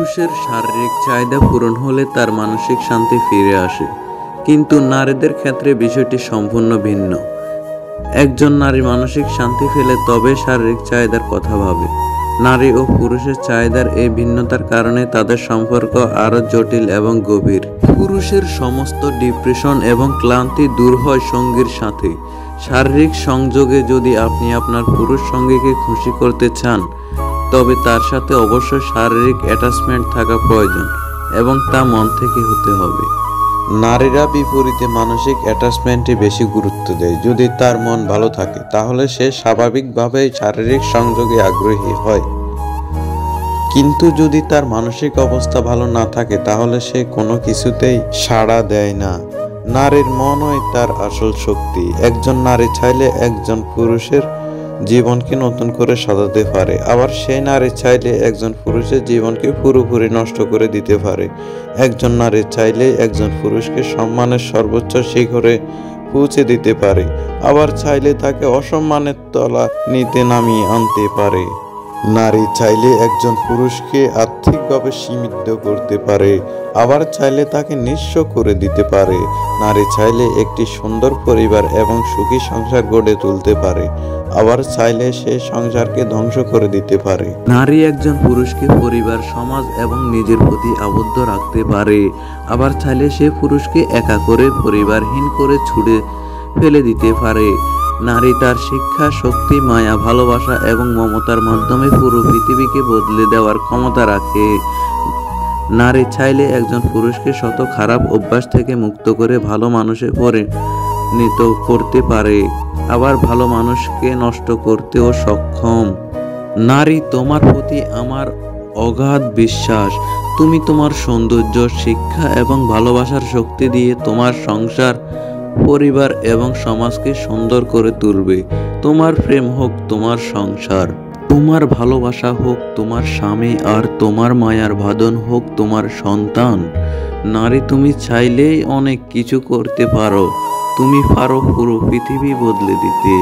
পুরুষের শারীরিক চাহিদা পূরণ হলে তার মানসিক শান্তি ফিরে আসে, কিন্তু নারীদের ক্ষেত্রে বিষয়টি সম্পূর্ণ ভিন্ন। একজন নারী মানসিক শান্তি পেলে তবে শারীরিক চাহিদার কথা ভাবে। নারী ও পুরুষের চাহিদার এই ভিন্নতার কারণে তাদের সম্পর্ক আরও জটিল এবং গভীর। পুরুষের সমস্ত ডিপ্রেশন এবং ক্লান্তি দূর হয় সঙ্গীর সাথে। শারীরিক সংযোগে যদি আপনি আপনার পুরুষ সঙ্গীকে খুশি করতে চান, তবে তার সাথে অবশ্যই শারীরিক অ্যাটাচমেন্ট থাকা প্রয়োজন এবং তা মন থেকে হতে হবে। নারীরা বিপরীতে মানসিক অ্যাটাচমেন্টে বেশি গুরুত্ব দেয়। যদি তার মন ভালো থাকে তাহলে সে স্বাভাবিকভাবেই শারীরিক সংযোগে আগ্রহী হয়, কিন্তু যদি তার মানসিক অবস্থা ভালো না থাকে তাহলে সে কোনো কিছুতেই সাড়া দেয় না। নারীর মনই তার আসল শক্তি। একজন নারী চাইলে একজন পুরুষের জীবনকে নতুন করে সাজাতে পারে, আবার সেই নারী চাইলে একজন পুরুষের জীবনকে পুরোপুরি নষ্ট করে দিতে পারে। একজন নারী চাইলে একজন পুরুষকে সম্মানের সর্বোচ্চ শিখরে পৌঁছে দিতে পারে, আবার চাইলে তাকে অসম্মানের তলা নিতে নামিয়ে আনতে পারে। নারী চাইলে একজন পুরুষকে আর্থিকভাবে সীমিত করতে পারে, আবার চাইলে তাকে নিঃস্ব করে দিতে পারে। নারী চাইলে একটি সুন্দর পরিবার এবং সুখী সংসার গড়ে তুলতে পারে, আবার চাইলে সে সংসারকে ধ্বংস করে দিতে পারে। নারী একজন পুরুষকে পরিবার, সমাজ এবং নিজের প্রতি আবদ্ধ রাখতে পারে, আবার চাইলে সে পুরুষকে একা করে পরিবারহীন করে ছুড়ে ফেলে দিতে পারে। নারী তার শিক্ষা, শক্তি, মায়া, ভালোবাসা এবং মমতার মাধ্যমে পুরো পৃথিবীকে বদলে দেওয়ার ক্ষমতা রাখে। নারী চাইলে একজন পুরুষকে শত খারাপ অভ্যাস থেকে মুক্ত করে ভালো মানুষে পরিণত করতে পারে, আবার ভালো মানুষকে নষ্ট করতেও সক্ষম। নারী, তোমার প্রতি আমার অগাধ বিশ্বাস। তুমি তোমার সৌন্দর্য, শিক্ষা এবং ভালোবাসার শক্তি দিয়ে তোমার সংসার, পরিবার এবং সমাজকে সুন্দর করে তুলবে। তোমার প্রেম হোক তোমার সংসার, তোমার ভালোবাসা হোক তোমার স্বামী, আর তোমার মায়ার বাঁধন হোক তোমার সন্তান। নারী, তুমি চাইলেই অনেক কিছু করতে পারো। তুমি পারো পুরো পৃথিবী বদলে দিতে।